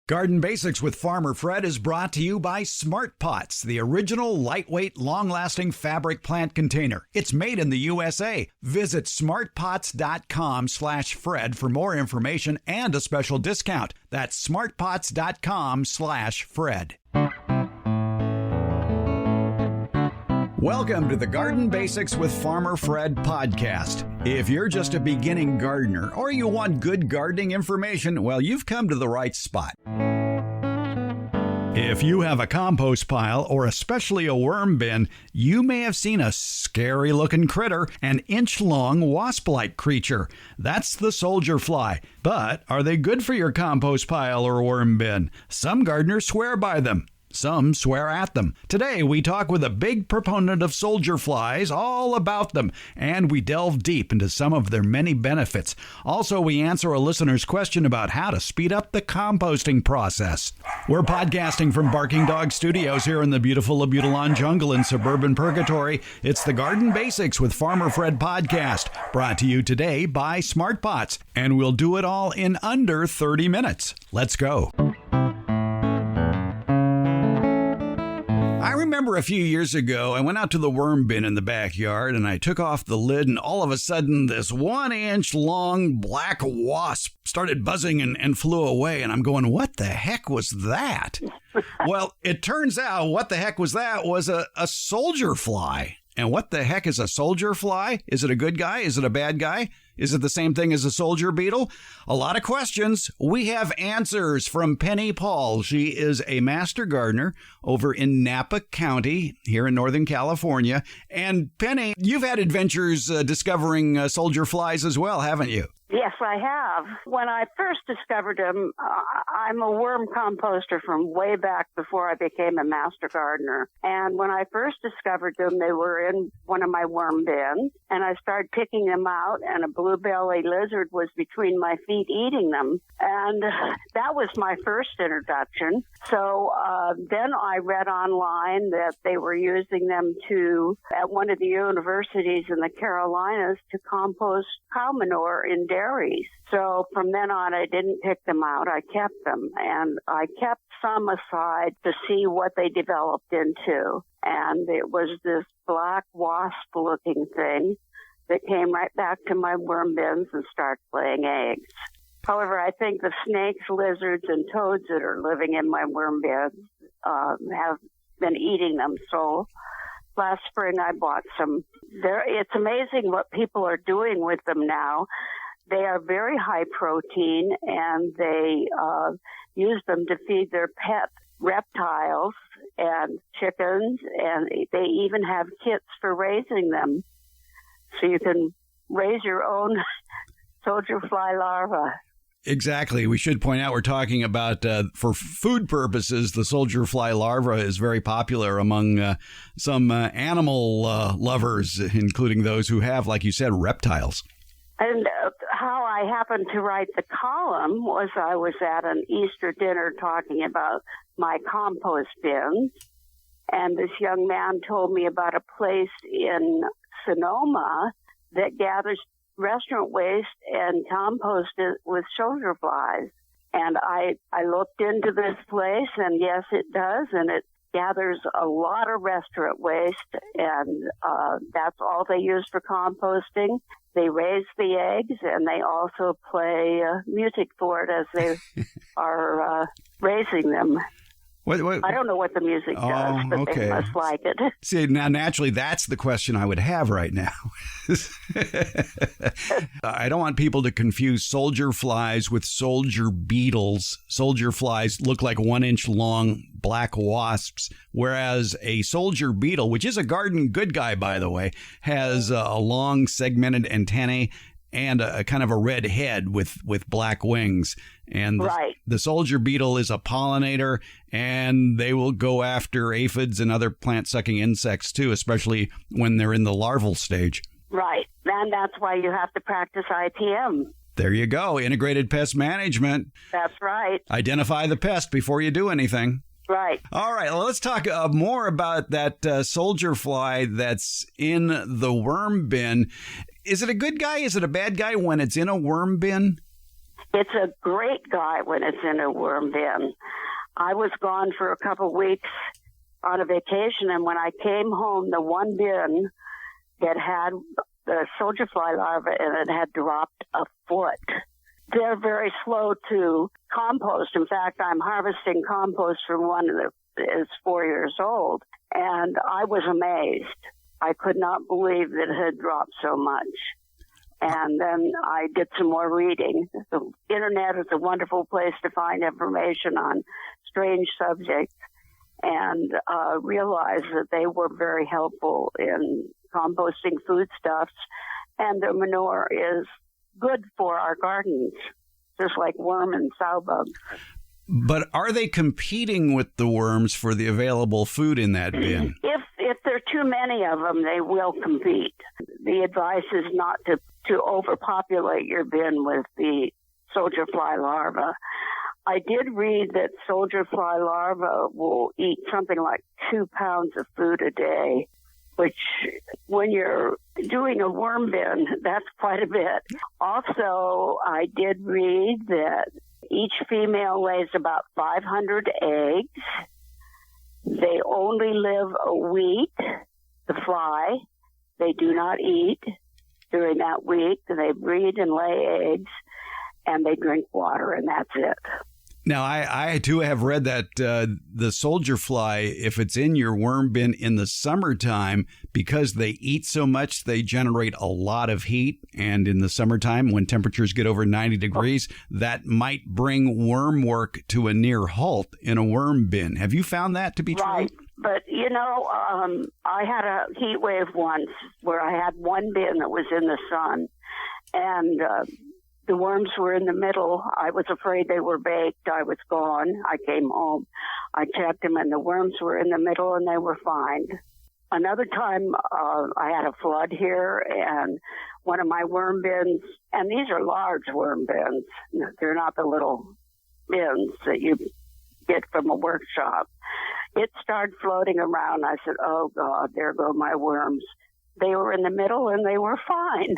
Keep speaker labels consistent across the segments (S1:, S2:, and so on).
S1: Garden Basics with Farmer Fred is brought to you by Smart Pots, the original lightweight, long-lasting fabric plant container. It's made in the USA. Visit smartpots.com/Fred for more information and a special discount. That's smartpots.com/Fred. Welcome to the Garden Basics with Farmer Fred podcast. If you're just a beginning gardener or you want good gardening information, well, you've come to the right spot. If you have a compost pile or especially a worm bin, you may have seen a scary-looking critter, an inch-long wasp-like creature. That's the soldier fly. But are they good for your compost pile or worm bin? Some gardeners swear by them. Some swear at them. Today, we talk with a big proponent of soldier flies, all about them, and we delve deep into some of their many benefits. Also, we answer a listener's question about how to speed up the composting process. We're podcasting from Barking Dog Studios here in the beautiful Abutilon jungle in suburban Purgatory. It's the Garden Basics with Farmer Fred podcast, brought to you today by Smart Pots, and we'll do it all in under 30 minutes. Let's go. I remember a few years ago, I went out to the worm bin in the backyard and I took off the lid, and all of a sudden this 1-inch long black wasp started buzzing and flew away. And I'm going, what the heck was that? Well, it turns out what the heck was that was a soldier fly. And what the heck is a soldier fly? Is it a good guy? Is it a bad guy? Is it the same thing as a soldier beetle? A lot of questions. We have answers from Penny Paul. She is a master gardener over in Napa County here in Northern California. And Penny, you've had adventures discovering soldier flies as well, haven't you?
S2: Yes, I have. When I first discovered them, I'm a worm composter from way back before I became a master gardener. And when I first discovered them, they were in one of my worm bins. And I started picking them out, and a blue-bellied lizard was between my feet eating them. And that was my first introduction. So then I read online that they were using them at one of the universities in the Carolinas to compost cow manure in dairies. So from then on, I didn't pick them out. I kept them, and I kept some aside to see what they developed into. And it was this black wasp-looking thing that came right back to my worm bins and started laying eggs. However, I think the snakes, lizards, and toads that are living in my worm bins have been eating them. So last spring I bought some. It's amazing what people are doing with them now. They are very high protein, and they use them to feed their pet reptiles and chickens, and they even have kits for raising them. So you can raise your own soldier fly larva.
S1: Exactly. We should point out we're talking about, for food purposes, the soldier fly larva is very popular among some animal lovers, including those who have, like you said, reptiles. And
S2: how I happened to write the column was I was at an Easter dinner talking about my compost bins, and this young man told me about a place in Sonoma that gathers restaurant waste and compost it with soldier flies. And I looked into this place, and yes, it does, and it gathers a lot of restaurant waste, and that's all they use for composting. They raise the eggs, and they also play music for it as they are raising them.
S1: What?
S2: I don't know what the music does, but
S1: okay.
S2: They must like it.
S1: See, now, naturally, that's the question I would have right now. I don't want people to confuse soldier flies with soldier beetles. Soldier flies look like 1-inch long black wasps, whereas a soldier beetle, which is a garden good guy, by the way, has a long segmented antennae and a kind of a red head with black wings. And the soldier beetle is a pollinator, and they will go after aphids and other plant-sucking insects, too, especially when they're in the larval stage.
S2: Right. And that's why you have to practice IPM.
S1: There you go. Integrated pest management.
S2: That's right.
S1: Identify the pest before you do anything.
S2: Right.
S1: All right. Well, let's talk more about that soldier fly that's in the worm bin. Is it a good guy? Is it a bad guy when it's in a worm bin?
S2: It's a great guy when it's in a worm bin. I was gone for a couple of weeks on a vacation, and when I came home, the one bin that had the soldier fly larva in it had dropped a foot. They're very slow to compost. In fact, I'm harvesting compost from one that is 4 years old, and I was amazed. I could not believe that it had dropped so much. And then I did some more reading. The internet is a wonderful place to find information on strange subjects, and realized that they were very helpful in composting foodstuffs, and their manure is good for our gardens, just like worm and sow bugs.
S1: But are they competing with the worms for the available food in that bin?
S2: If there are too many of them, they will compete. The advice is not to overpopulate your bin with the soldier fly larva. I did read that soldier fly larvae will eat something like 2 pounds of food a day, which when you're doing a worm bin, that's quite a bit. Also, I did read that each female lays about 500 eggs. They only live a week, the fly. They do not eat during that week. They breed and lay eggs, and they drink water, and that's it.
S1: Now, I too have read that the soldier fly, if it's in your worm bin in the summertime, because they eat so much, they generate a lot of heat. And in the summertime, when temperatures get over 90 degrees, that might bring worm work to a near halt in a worm bin. Have you found that to be true?
S2: Right. But, I had a heat wave once where I had one bin that was in the sun, and the worms were in the middle. I was afraid they were baked. I was gone. I came home. I checked them, and the worms were in the middle, and they were fine. Another time, I had a flood here, and one of my worm bins, and these are large worm bins. They're not the little bins that you get from a workshop. It started floating around. I said, oh, God, there go my worms. They were in the middle, and they were fine.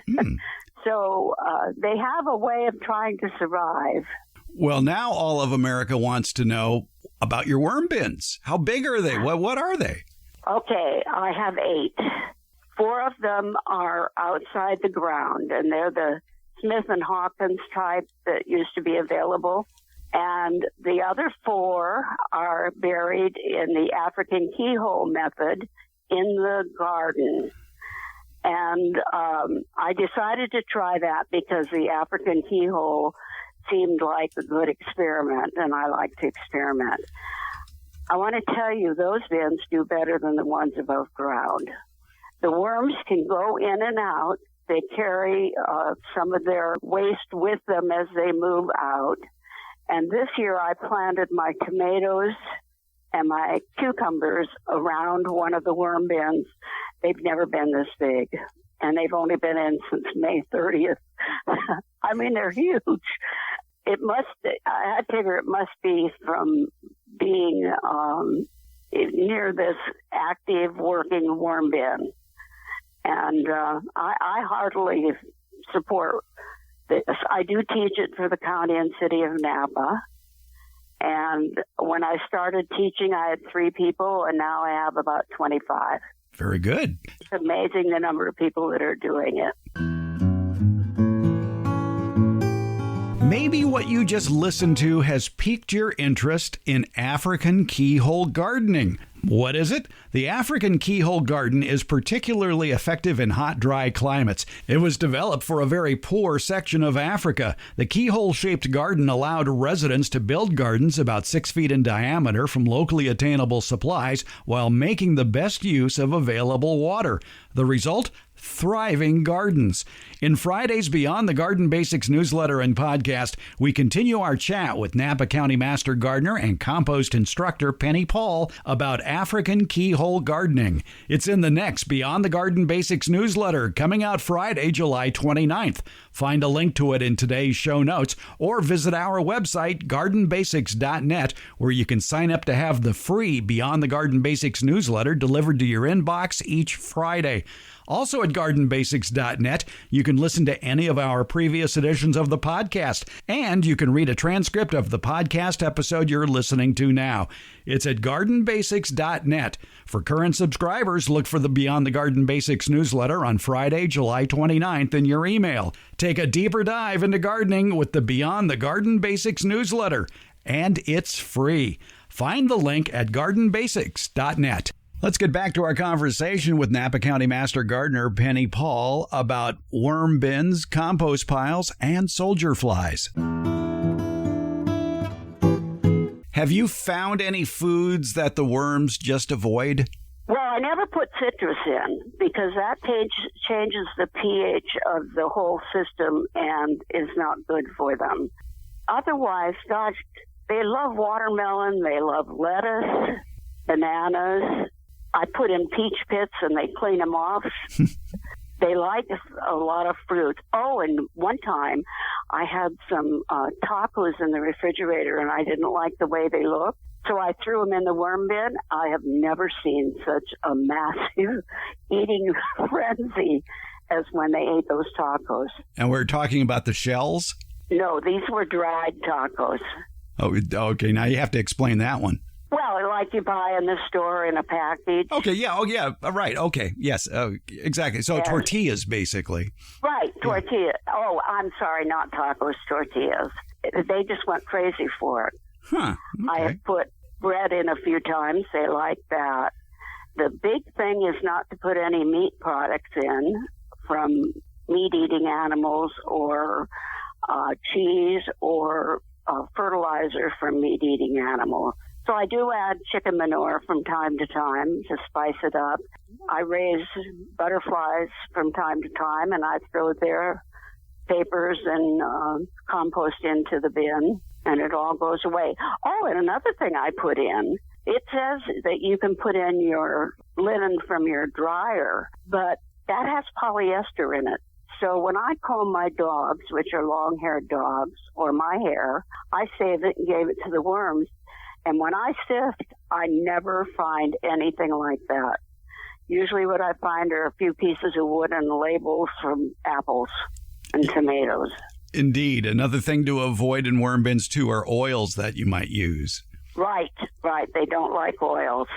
S2: So they have a way of trying to survive.
S1: Well, now all of America wants to know about your worm bins. How big are they? What are they?
S2: Okay, I have 8. 4 of them are outside the ground, and they're the Smith & Hawkins type that used to be available. And the other 4 are buried in the African keyhole method in the garden. And I decided to try that because the African keyhole seemed like a good experiment, and I like to experiment. I want to tell you, those bins do better than the ones above ground. The worms can go in and out. They carry some of their waste with them as they move out. And this year I planted my tomatoes and my cucumbers around one of the worm bins. They've never been this big, and they've only been in since May 30th. I mean, they're huge. I figure it must be from being near this active working worm bin. And I heartily support this. I do teach it for the county and city of Napa. And when I started teaching, I had 3 people, and now I have about 25.
S1: Very good.
S2: It's amazing the number of people that are doing it.
S1: Maybe what you just listened to has piqued your interest in African keyhole gardening. What is it? The African keyhole garden is particularly effective in hot, dry climates. It was developed for a very poor section of Africa. The keyhole-shaped garden allowed residents to build gardens about 6 feet in diameter from locally attainable supplies while making the best use of available water. The result? Thriving gardens. In Friday's Beyond the Garden Basics newsletter and podcast, we continue our chat with Napa County Master Gardener and compost instructor Penny Paul about African keyhole gardening. It's in the next Beyond the Garden Basics newsletter coming out Friday, July 29th. Find a link to it in today's show notes or visit our website, gardenbasics.net, where you can sign up to have the free Beyond the Garden Basics newsletter delivered to your inbox each Friday. Also at gardenbasics.net, you can listen to any of our previous editions of the podcast, and you can read a transcript of the podcast episode you're listening to now. It's at gardenbasics.net. For current subscribers, look for the Beyond the Garden Basics newsletter on Friday, July 29th in your email. Take a deeper dive into gardening with the Beyond the Garden Basics newsletter, and it's free. Find the link at gardenbasics.net. Let's get back to our conversation with Napa County Master Gardener Penny Paul about worm bins, compost piles, and soldier flies. Have you found any foods that the worms just avoid?
S2: Well, I never put citrus in because that changes the pH of the whole system and is not good for them. Otherwise, gosh, they love watermelon, they love lettuce, bananas. I put in peach pits and they clean them off. They like a lot of fruit. Oh, and one time I had some tacos in the refrigerator and I didn't like the way they looked. So I threw them in the worm bin. I have never seen such a massive eating frenzy as when they ate those tacos.
S1: And we're talking about the shells?
S2: No, these were dried tacos.
S1: Oh, okay. Now you have to explain that one.
S2: Well, like you buy in the store in a package.
S1: Okay, yeah, oh yeah, right, okay, yes, exactly. So tortillas, basically.
S2: Right, tortilla. Yeah. Oh, I'm sorry, not tacos, tortillas. They just went crazy for it.
S1: Huh, okay.
S2: I have put bread in a few times. They like that. The big thing is not to put any meat products in from meat-eating animals or cheese or fertilizer from meat-eating animals. So I do add chicken manure from time to time to spice it up. I raise butterflies from time to time, and I throw their papers and compost into the bin, and it all goes away. Oh, and another thing I put in, it says that you can put in your linen from your dryer, but that has polyester in it. So when I comb my dogs, which are long-haired dogs, or my hair, I saved it and gave it to the worms. And when I sift, I never find anything like that. Usually what I find are a few pieces of wood and labels from apples and tomatoes.
S1: Indeed. Another thing to avoid in worm bins, too, are oils that you might use.
S2: Right. They don't like oils.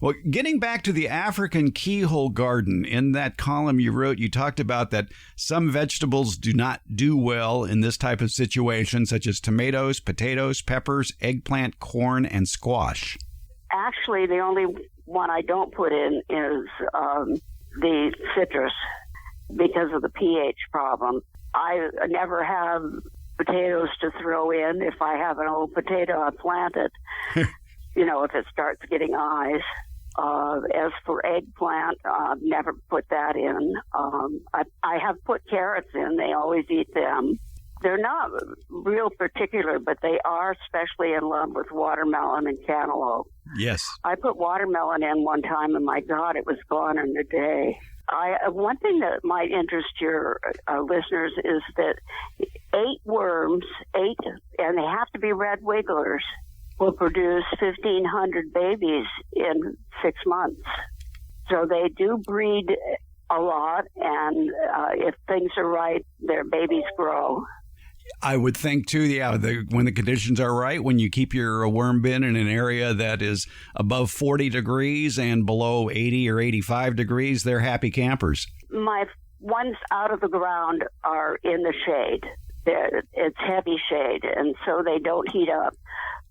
S1: Well, getting back to the African keyhole garden, in that column you wrote, you talked about that some vegetables do not do well in this type of situation, such as tomatoes, potatoes, peppers, eggplant, corn, and squash.
S2: Actually, the only one I don't put in is the citrus because of the pH problem. I never have potatoes to throw in. If I have an old potato, I plant it, if it starts getting eyes. As for eggplant, I've never put that in. I have put carrots in. They always eat them. They're not real particular, but they are especially in love with watermelon and cantaloupe.
S1: Yes. I
S2: put watermelon in one time, and my God, it was gone in a day. One thing that might interest your listeners is that 8 worms, and they have to be red wigglers, will produce 1,500 babies in 6 months. So they do breed a lot, and if things are right, their babies grow.
S1: I would think, too, when the conditions are right, when you keep your worm bin in an area that is above 40 degrees and below 80 or 85 degrees, they're happy campers.
S2: My ones out of the ground are in the shade. It's heavy shade, and so they don't heat up.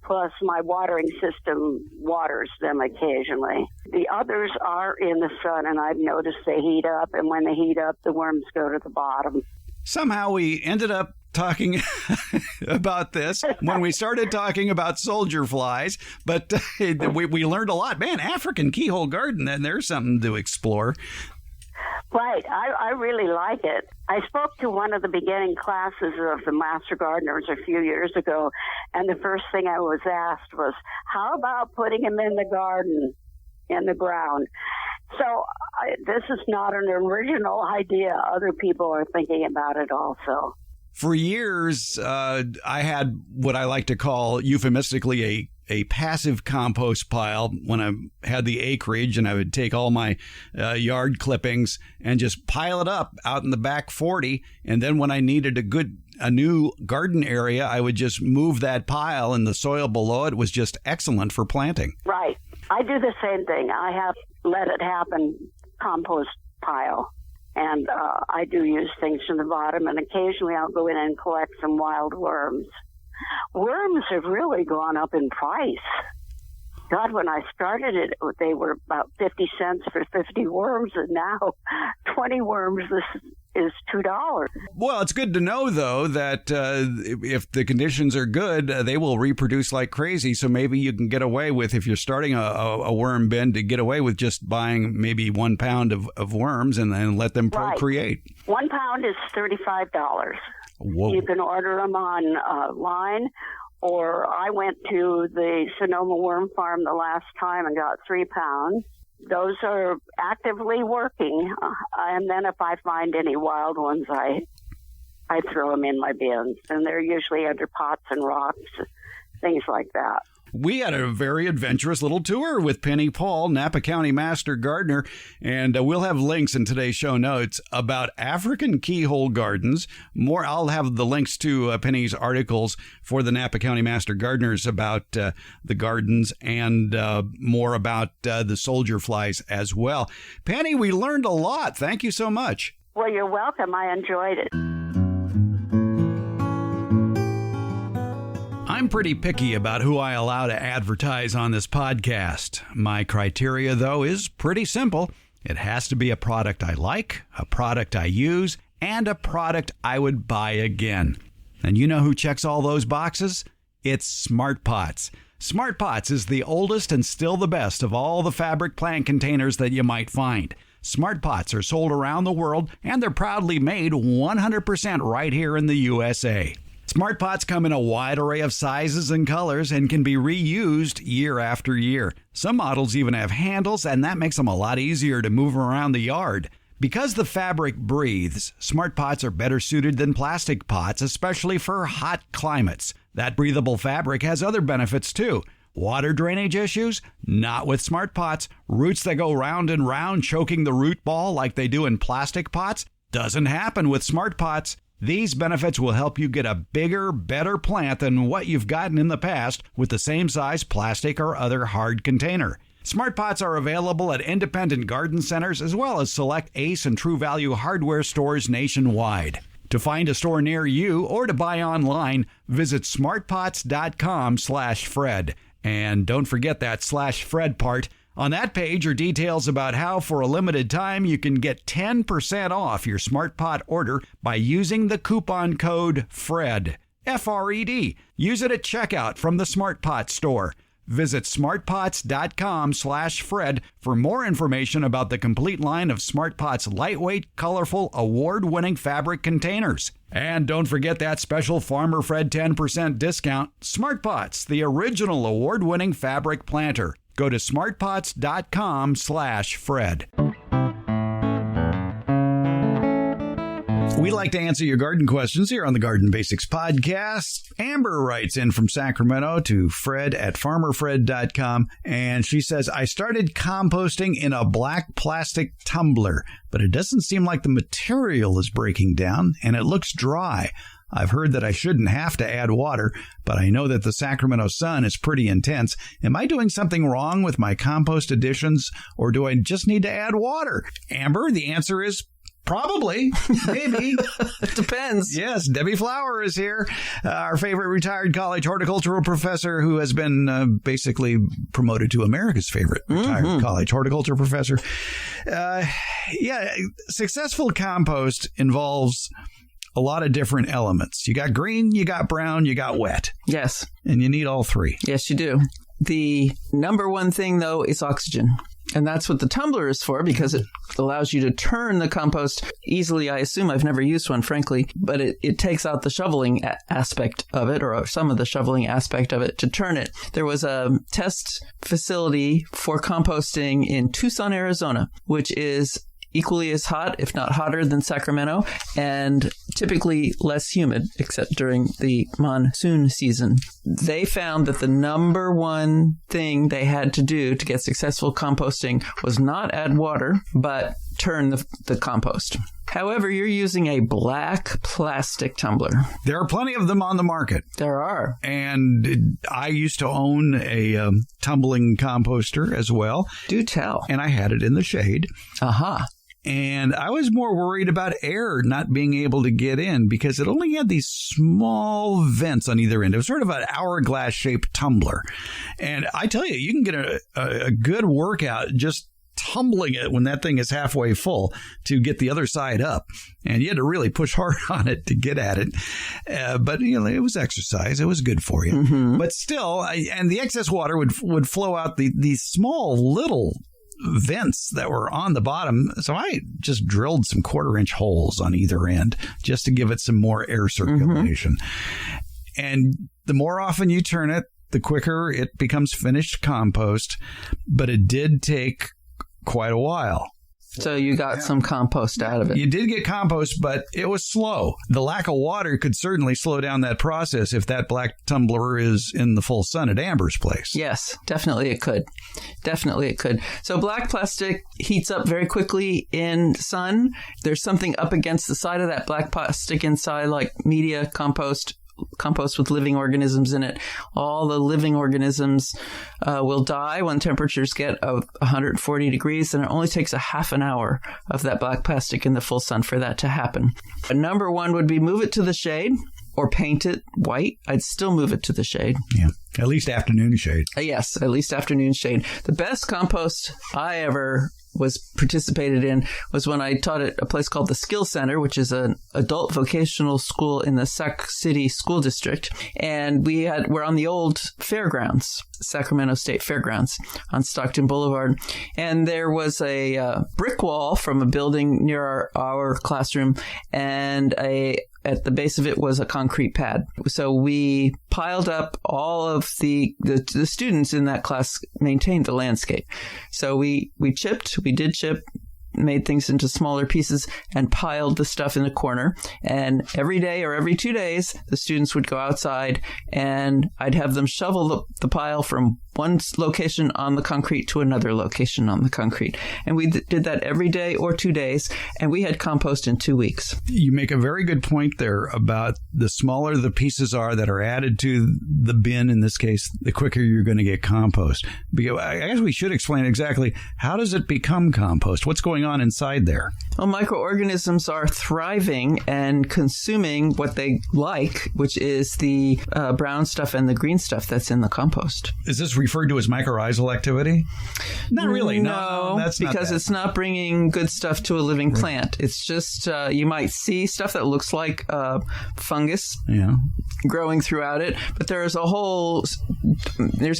S2: Plus, my watering system waters them occasionally. The others are in the sun, and I've noticed they heat up, and when they heat up, the worms go to the bottom.
S1: Somehow we ended up talking about this when we started talking about soldier flies, but we learned a lot. Man, African keyhole garden, and there's something to explore.
S2: Right. I really like it. I spoke to one of the beginning classes of the Master Gardeners a few years ago, and the first thing I was asked was, how about putting them in the garden, in the ground? So this is not an original idea. Other people are thinking about it also.
S1: For years, I had what I like to call euphemistically a a passive compost pile when I had the acreage, and I would take all my yard clippings and just pile it up out in the back 40. And then when I needed a new garden area, I would just move that pile, and the soil below it was just excellent for planting.
S2: Right. I do the same thing. I have let it happen compost pile. And I do use things from the bottom, and occasionally I'll go in and collect some wild worms. Worms have really gone up in price. God, when I started it, they were about 50 cents for 50 worms, and now 20 worms is $2.
S1: Well, it's good to know, though, that if the conditions are good, they will reproduce like crazy. So maybe you can get away with, if you're starting a worm bin, to get away with just buying maybe 1 pound of worms and then let them procreate.
S2: Right. 1 pound is $35.
S1: Whoa.
S2: You can order them online, or I went to the Sonoma Worm Farm the last time and got 3 pounds. Those are actively working, and then if I find any wild ones, I throw them in my bins, and they're usually under pots and rocks, things like that.
S1: We had a very adventurous little tour with Penny Paul, Napa County Master Gardener, and we'll have links in today's show notes about African keyhole gardens. I'll have the links to Penny's articles for the Napa County Master Gardeners about the gardens, and more about the soldier flies as well. Penny, we learned a lot. Thank you so much.
S2: Well, you're welcome. I enjoyed it.
S1: I'm pretty picky about who I allow to advertise on this podcast. My criteria, though, is pretty simple. It has to be a product I like, a product I use, and a product I would buy again. And you know who checks all those boxes? It's Smart Pots. Smart Pots is the oldest and still the best of all the fabric plant containers that you might find. Smart Pots are sold around the world, and they're proudly made 100% right here in the USA. Smart Pots come in a wide array of sizes and colors and can be reused year after year. Some models even have handles, and that makes them a lot easier to move around the yard. Because the fabric breathes, Smart Pots are better suited than plastic pots, especially for hot climates. That breathable fabric has other benefits too. Water drainage issues? Not with Smart Pots. Roots that go round and round choking the root ball like they do in plastic pots? Doesn't happen with Smart Pots. These benefits will help you get a bigger, better plant than what you've gotten in the past with the same size plastic or other hard container. Smart Pots are available at independent garden centers as well as select Ace and True Value hardware stores nationwide. To find a store near you or to buy online, visit smartpots.com/Fred. And don't forget that /Fred part. On that page are details about how, for a limited time, you can get 10% off your Smart Pot order by using the coupon code FRED, F-R-E-D. Use it at checkout from the Smart Pot store. Visit smartpots.com/Fred for more information about the complete line of Smart Pot's lightweight, colorful, award-winning fabric containers. And don't forget that special Farmer Fred 10% discount. Smart Pots, the original award-winning fabric planter. Go to smartpots.com/Fred. We like to answer your garden questions here on the Garden Basics Podcast. Amber writes in from Sacramento to fred@farmerfred.com, and she says, I started composting in a black plastic tumbler, but it doesn't seem like the material is breaking down, and it looks dry. I've heard that I shouldn't have to add water, but I know that the Sacramento sun is pretty intense. Am I doing something wrong with my compost additions, or do I just need to add water? Amber, the answer is probably, maybe.
S3: It depends.
S1: Yes, Debbie Flower is here, our favorite retired college horticultural professor who has been basically promoted to America's favorite retired college horticulture professor. Successful compost involves a lot of different elements. You got green, you got brown, you got wet.
S3: Yes.
S1: And you need all three.
S3: Yes, you do. The number one thing, though, is oxygen. And that's what the tumbler is for, because it allows you to turn the compost easily. I assume I've never used one, frankly, but it takes out the shoveling aspect of it, or some of the shoveling aspect of it, to turn it. There was a test facility for composting in Tucson, Arizona, which is equally as hot, if not hotter than Sacramento, and typically less humid, except during the monsoon season. They found that the number one thing they had to do to get successful composting was not add water, but turn the compost. However, you're using a black plastic tumbler.
S1: There are plenty of them on the market.
S3: There are.
S1: And I used to own a tumbling composter as well.
S3: Do tell.
S1: And I had it in the shade.
S3: Aha.
S1: And I was more worried about air not being able to get in because it only had these small vents on either end. It was sort of an hourglass-shaped tumbler. And I tell you, you can get a good workout just tumbling it when that thing is halfway full to get the other side up. And you had to really push hard on it to get at it. But, it was exercise. It was good for you. Mm-hmm. But still, and the excess water would flow out these small little vents that were on the bottom. So I just drilled some 1/4-inch holes on either end just to give it some more air circulation. Mm-hmm. And the more often you turn it, the quicker it becomes finished compost. But it did take quite a while.
S3: So you got some compost out of it.
S1: You did get compost, but it was slow. The lack of water could certainly slow down that process if that black tumbler is in the full sun at Amber's place.
S3: Yes, definitely it could. Definitely it could. So black plastic heats up very quickly in sun. There's something up against the side of that black plastic inside, like media, compost with living organisms in it. All the living organisms will die when temperatures get of 140 degrees, and it only takes a half an hour of that black plastic in the full sun for that to happen. Number one would be move it to the shade or paint it white. I'd still move it to the shade.
S1: Yeah, at least afternoon shade.
S3: Yes, at least afternoon shade. The best compost I ever participated in was when I taught at a place called the Skill Center, which is an adult vocational school in the Sac City School District. And we're on the old fairgrounds, Sacramento State Fairgrounds on Stockton Boulevard. And there was a brick wall from a building near our classroom, and at the base of it was a concrete pad. So we piled up all of the students in that class maintained the landscape. So we did chip, made things into smaller pieces and piled the stuff in the corner. And every day or every 2 days, the students would go outside and I'd have them shovel the pile from one location on the concrete to another location on the concrete. And we did that every day or 2 days, and we had compost in 2 weeks.
S1: You make a very good point there about the smaller the pieces are that are added to the bin, in this case, the quicker you're going to get compost. Because I guess we should explain exactly how does it become compost? What's going on inside there?
S3: Well, microorganisms are thriving and consuming what they like, which is the brown stuff and the green stuff that's in the compost.
S1: Is this referred to as mycorrhizal activity? Not really. No, that's not
S3: because it's not bringing good stuff to a living plant. It's just you might see stuff that looks like fungus growing throughout it, but there's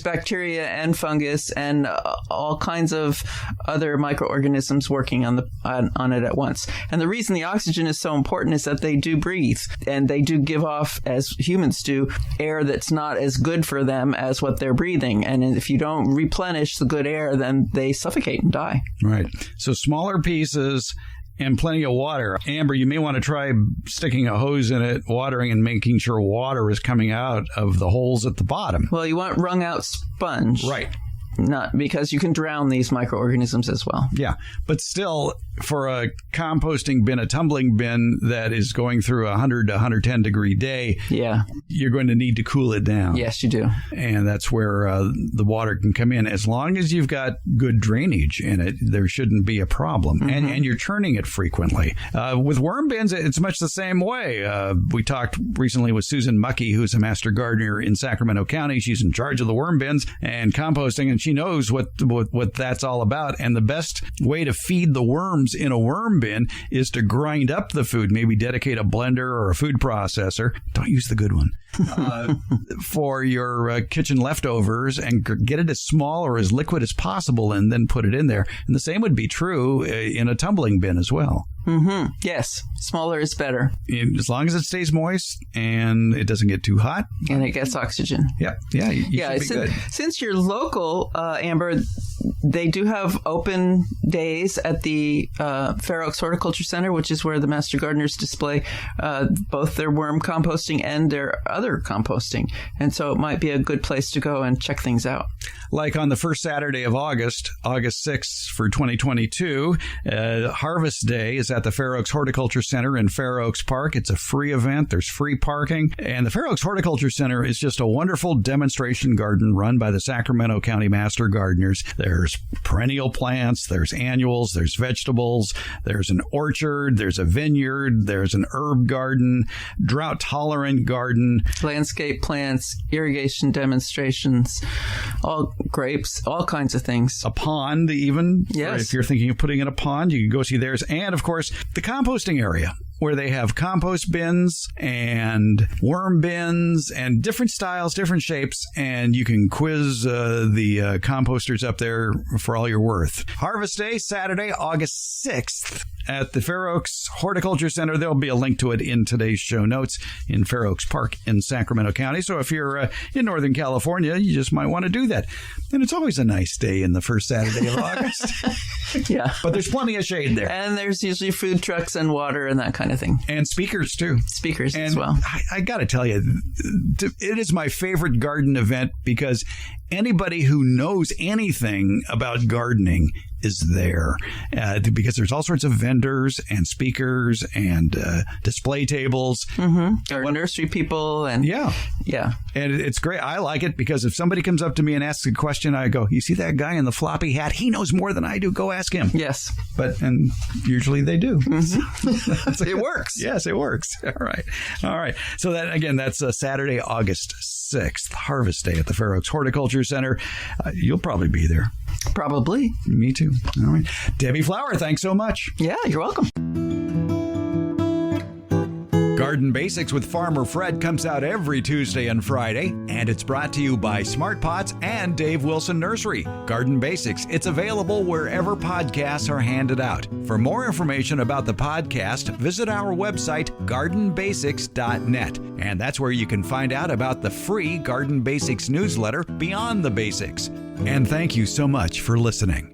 S3: bacteria and fungus and all kinds of other microorganisms working on it at once. And the reason the oxygen is so important is that they do breathe, and they do give off, as humans do, air that's not as good for them as what they're breathing. And if you don't replenish the good air, then they suffocate and die.
S1: Right. So smaller pieces and plenty of water. Amber, you may want to try sticking a hose in it, watering, and making sure water is coming out of the holes at the bottom.
S3: Well, you want wrung out sponge.
S1: Right.
S3: Not because you can drown these microorganisms as well.
S1: Yeah, but still, for a composting bin, a tumbling bin that is going through a 100 to 110 degree day, you're going to need to cool it down.
S3: Yes, you do.
S1: And that's where the water can come in. As long as you've got good drainage in it, there shouldn't be a problem. Mm-hmm. And you're churning it frequently. With worm bins, it's much the same way. We talked recently with Susan Muckey, who's a master gardener in Sacramento County. She's in charge of the worm bins and composting, and she knows what that's all about. And the best way to feed the worms in a worm bin is to grind up the food, maybe dedicate a blender or a food processor. Don't use the good one. For your kitchen leftovers, and get it as small or as liquid as possible and then put it in there. And the same would be true in a tumbling bin as well.
S3: Mm-hmm. Yes. Smaller is better.
S1: As long as it stays moist and it doesn't get too hot.
S3: And it gets oxygen.
S1: Yeah. Yeah. You should be good.
S3: Since you're local, Amber, they do have open days at the Fair Oaks Horticulture Center, which is where the Master Gardeners display both their worm composting and their other composting. And so it might be a good place to go and check things out.
S1: Like on the first Saturday of August 6th for 2022, Harvest Day is at the Fair Oaks Horticulture Center in Fair Oaks Park. It's a free event. There's free parking. And the Fair Oaks Horticulture Center is just a wonderful demonstration garden run by the Sacramento County Master Gardeners. There's perennial plants, there's annuals, there's vegetables, there's an orchard, there's a vineyard, there's an herb garden, drought-tolerant garden.
S3: Landscape plants, irrigation demonstrations, all grapes, all kinds of things.
S1: A pond even.
S3: Yes.
S1: If you're thinking of putting in a pond, you can go see theirs. And, of course, the composting area, where they have compost bins and worm bins and different styles, different shapes, and you can quiz the composters up there for all you're worth. Harvest Day, Saturday, August 6th at the Fair Oaks Horticulture Center. There'll be a link to it in today's show notes in Fair Oaks Park in Sacramento County. So if you're in Northern California, you just might want to do that. And it's always a nice day in the first Saturday of August.
S3: Yeah.
S1: But there's plenty of shade there.
S3: And there's usually food trucks and water and that kind of thing.
S1: And speakers, too.
S3: Speakers
S1: and
S3: as well.
S1: I got to tell you, it is my favorite garden event because anybody who knows anything about gardening is there because there's all sorts of vendors and speakers and display tables.
S3: Mm-hmm. Or nursery people. And
S1: yeah. And it's great. I like it because if somebody comes up to me and asks a question, I go, you see that guy in the floppy hat? He knows more than I do. Go ask him.
S3: Yes.
S1: And usually they do.
S3: Mm-hmm. It works.
S1: Yes, it works. All right. So that's Saturday, August 6th, Harvest Day at the Fair Oaks Horticulture Center. You'll probably be there.
S3: Probably.
S1: Me too. All right. Debbie Flower, thanks so much.
S3: Yeah, you're welcome.
S1: Garden Basics with Farmer Fred comes out every Tuesday and Friday, and it's brought to you by Smart Pots and Dave Wilson Nursery. Garden Basics, it's available wherever podcasts are handed out. For more information about the podcast, visit our website, gardenbasics.net, and that's where you can find out about the free Garden Basics newsletter, Beyond the Basics. And thank you so much for listening.